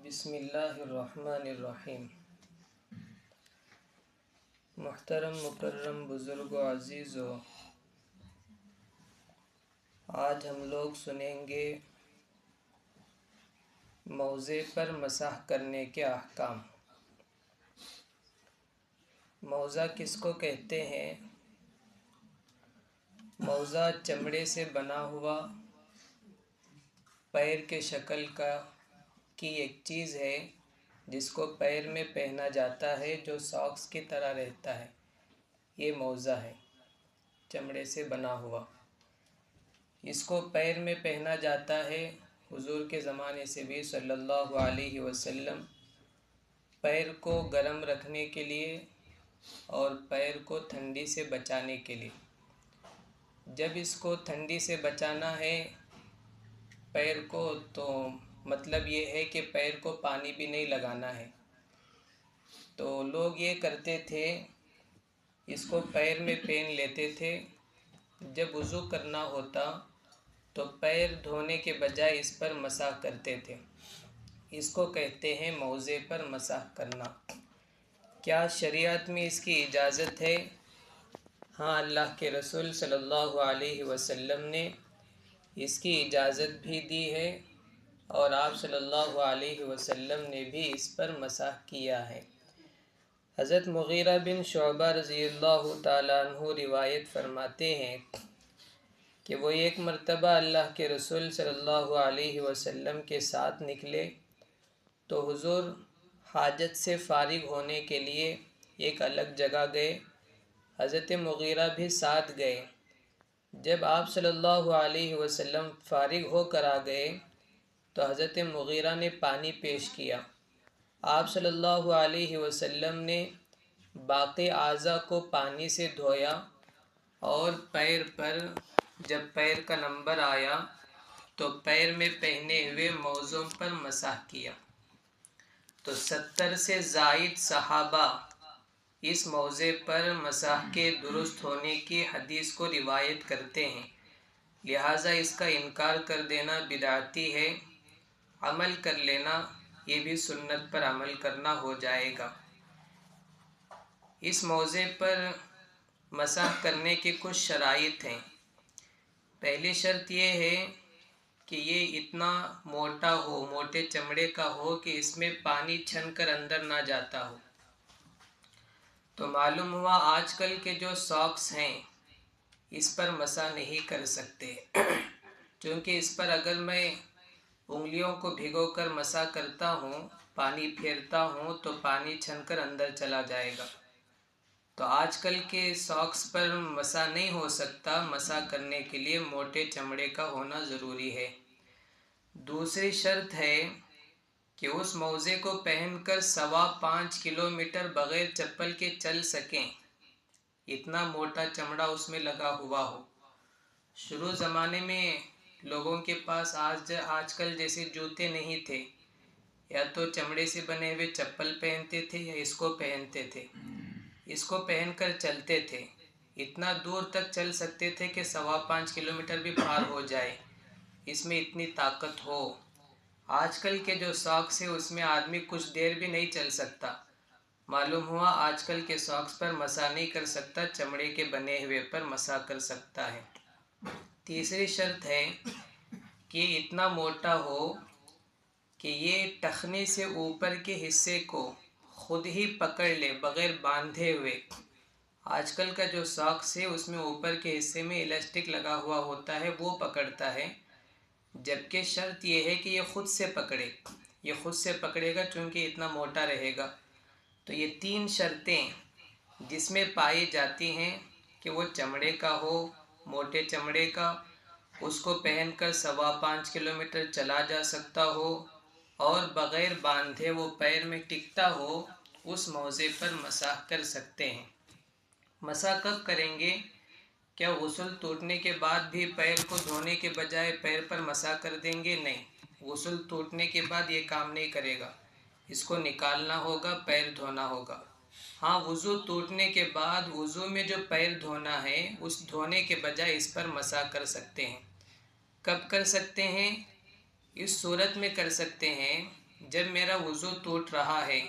بسم اللہ الرحمن الرحیم۔ محترم مکرم بزرگ و عزیزو، آج ہم لوگ سنیں گے موزے پر مسح کرنے کے احکام۔ موزہ کس کو کہتے ہیں؟ موزہ چمڑے سے بنا ہوا پیر کے شکل کی ایک چیز ہے جس کو پیر میں پہنا جاتا ہے، جو ساکس کی طرح رہتا ہے۔ یہ موزہ ہے، چمڑے سے بنا ہوا۔ اس کو پیر میں پہنا جاتا ہے۔ حضور کے زمانے سے بھی صلی اللہ علیہ وسلم پیر کو گرم رکھنے کے لیے اور پیر کو ٹھنڈی سے بچانے کے لیے، جب اس کو ٹھنڈی سے بچانا ہے پیر کو، تو مطلب یہ ہے کہ پیر کو پانی بھی نہیں لگانا ہے، تو لوگ یہ کرتے تھے، اس کو پیر میں پہن لیتے تھے۔ جب وضو کرنا ہوتا تو پیر دھونے کے بجائے اس پر مسح کرتے تھے۔ اس کو کہتے ہیں موزے پر مسح کرنا۔ کیا شریعت میں اس کی اجازت ہے؟ ہاں، اللہ کے رسول صلی اللہ علیہ وسلم نے اس کی اجازت بھی دی ہے، اور آپ صلی اللہ علیہ وسلم نے بھی اس پر مسح کیا ہے۔ حضرت مغیرہ بن شعبہ رضی اللہ تعالیٰ عنہ روایت فرماتے ہیں کہ وہ ایک مرتبہ اللہ کے رسول صلی اللہ علیہ وسلم کے ساتھ نکلے تو حضور حاجت سے فارغ ہونے کے لیے ایک الگ جگہ گئے۔ حضرت مغیرہ بھی ساتھ گئے۔ جب آپ صلی اللہ علیہ وسلم فارغ ہو کر آ گئے تو حضرت مغیرہ نے پانی پیش کیا۔ آپ صلی اللہ علیہ وسلم نے باقی اعضاء کو پانی سے دھویا اور پیر پر جب پیر کا نمبر آیا تو پیر میں پہنے ہوئے موزوں پر مسح کیا۔ تو 70 سے زائد صحابہ اس موزے پر مسح کے درست ہونے کی حدیث کو روایت کرتے ہیں، لہٰذا اس کا انکار کر دینا بدعتی ہے۔ عمل کر لینا یہ بھی سنت پر عمل کرنا ہو جائے گا۔ اس موزے پر مسح کرنے کی کچھ شرائط ہیں۔ پہلی شرط یہ ہے کہ یہ اتنا موٹا ہو، موٹے چمڑے کا ہو کہ اس میں پانی چھن کر اندر نہ جاتا ہو۔ تو معلوم ہوا آج کل کے جو ساکس ہیں اس پر مسح نہیں کر سکتے، چونکہ اس پر اگر میں انگلیوں کو بھگو کر مسح کرتا ہوں، پانی پھیرتا ہوں تو پانی چھن کر اندر چلا جائے گا۔ تو آج کل کے ساکس پر مسح نہیں ہو سکتا۔ مسح کرنے کے لیے موٹے چمڑے کا ہونا ضروری ہے۔ دوسری شرط ہے کہ اس موزے کو پہن کر 5.25 کلومیٹر بغیر چپل کے چل سکیں، اتنا موٹا چمڑا اس میں لگا ہوا ہو۔ شروع زمانے میں لوگوں کے پاس آج کل جیسے جوتے نہیں تھے، یا تو چمڑے سے بنے ہوئے چپل پہنتے تھے یا اس کو پہنتے تھے۔ اس کو پہن کر چلتے تھے، اتنا دور تک چل سکتے تھے کہ 5.25 کلومیٹر بھی پار ہو جائے، اس میں اتنی طاقت ہو۔ آج کل کے جو ساکس ہیں اس میں آدمی کچھ دیر بھی نہیں چل سکتا۔ معلوم ہوا آج کل کے ساکس پر مسح نہیں کر سکتا، چمڑے کے بنے ہوئے پر مسح کر سکتا ہے۔ تیسری شرط ہے کہ اتنا موٹا ہو کہ یہ ٹخنے سے اوپر کے حصے کو خود ہی پکڑ لے بغیر باندھے ہوئے۔ آج کل کا جو ساکس ہے اس میں اوپر کے حصے میں الاسٹک لگا ہوا ہوتا ہے، وہ پکڑتا ہے، جبکہ شرط یہ ہے کہ یہ خود سے پکڑے۔ یہ خود سے پکڑے گا چونکہ اتنا موٹا رہے گا۔ تو یہ 3 شرطیں جس میں پائی جاتی ہیں کہ وہ چمڑے کا ہو، موٹے چمڑے کا، اس کو پہن کر 5.25 کلومیٹر چلا جا سکتا ہو، اور بغیر باندھے وہ پیر میں ٹکتا ہو، اس موزے پر مسح کر سکتے ہیں۔ مسح کب کریں گے؟ کیا غسل ٹوٹنے کے بعد بھی پیر کو دھونے کے بجائے پیر پر مسح کر دیں گے؟ نہیں، غسل ٹوٹنے کے بعد یہ کام نہیں کرے گا، اس کو نکالنا ہوگا، پیر دھونا ہوگا۔ ہاں، وضو ٹوٹنے کے بعد وضو میں جو پیر دھونا ہے اس دھونے کے بجائے اس پر مسح کر سکتے ہیں۔ کب کر سکتے ہیں؟ اس صورت میں کر سکتے ہیں جب میرا وضو ٹوٹ رہا ہے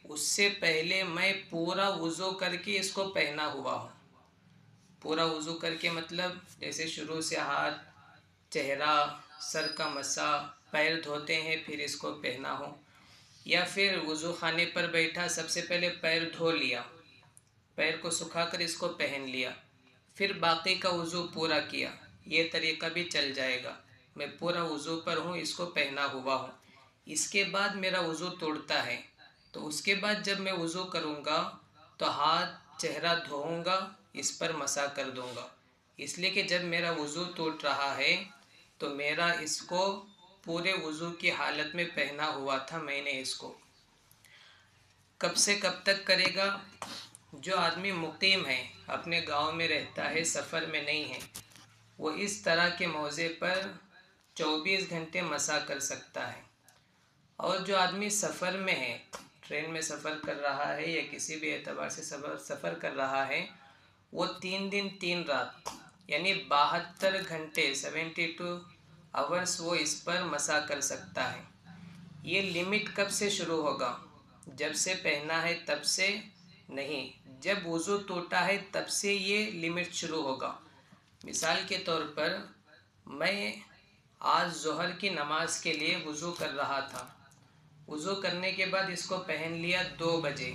اس سے پہلے میں پورا وضو کر کے اس کو پہنا ہوا ہوں. پورا وضو کر کے مطلب جیسے شروع سے ہاتھ، چہرہ، سر کا مسح، پیر دھوتے ہیں پھر اس کو پہنا ہو، یا پھر وضو خانے پر بیٹھا سب سے پہلے پیر دھو لیا، پیر کو سکھا کر اس کو پہن لیا، پھر باقی کا وضو پورا کیا. یہ طریقہ بھی چل جائے گا. میں پورا وضو پر ہوں، اس کو پہنا ہوا ہوں. اس کے بعد میرا وضو توڑتا ہے تو اس کے بعد جب میں وضو کروں گا تو ہاتھ، چہرہ دھوؤں گا، اس پر مسح کر دوں گا. اس لیے کہ جب میرا وضو ٹوٹ رہا ہے تو میرا اس کو پورے وضو کی حالت میں پہنا ہوا تھا. میں نے اس کو کب سے کب تک کرے گا؟ جو آدمی مقیم ہے، اپنے گاؤں میں رہتا ہے، سفر میں نہیں ہے، وہ اس طرح کے موضع پر 24 گھنٹے مسح کر سکتا ہے. اور جو آدمی سفر میں ہے، ٹرین میں سفر کر رہا ہے یا کسی بھی اعتبار سے سفر کر رہا ہے، وہ 3 دن 3 رات یعنی 72 گھنٹے 72 آورس وہ اس پر مسح کر سکتا ہے. یہ لمٹ کب سے شروع ہوگا؟ جب سے پہنا ہے تب سے نہیں، جب وضو ٹوٹا ہے تب سے یہ لمٹ شروع ہوگا. مثال کے طور پر میں آج ظہر کی نماز کے لیے وضو کر رہا تھا. وضو کرنے کے بعد اس کو پہن لیا 2 بجے،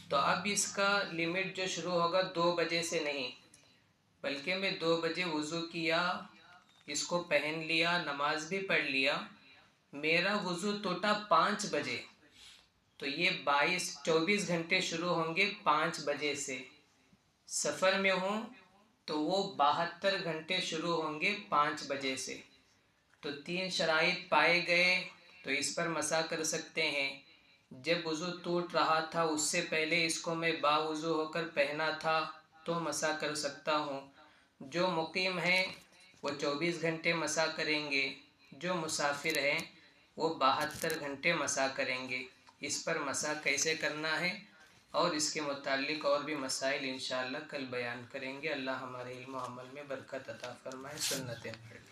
تو اب اس کا لمٹ جو شروع ہوگا 2 بجے سے نہیں، بلکہ میں 2 بجے وضو کیا، اس کو پہن لیا، نماز بھی پڑھ لیا، میرا وضو ٹوٹا 5 بجے، تو یہ 24 گھنٹے شروع ہوں گے 5 بجے سے. سفر میں ہوں تو وہ 72 گھنٹے شروع ہوں گے 5 بجے سے. تو 3 شرائط پائے گئے تو اس پر مسح کر سکتے ہیں. جب وضو ٹوٹ رہا تھا اس سے پہلے اس کو میں باوضو ہو کر پہنا تھا تو مسح کر سکتا ہوں. جو مقیم ہیں وہ 24 گھنٹے مسح کریں گے، جو مسافر ہیں وہ 72 گھنٹے مسح کریں گے. اس پر مسح کیسے کرنا ہے اور اس کے متعلق اور بھی مسائل انشاءاللہ کل بیان کریں گے. اللہ ہمارے علم و عمل میں برکت عطا فرمائے. سنتیں پڑھیں.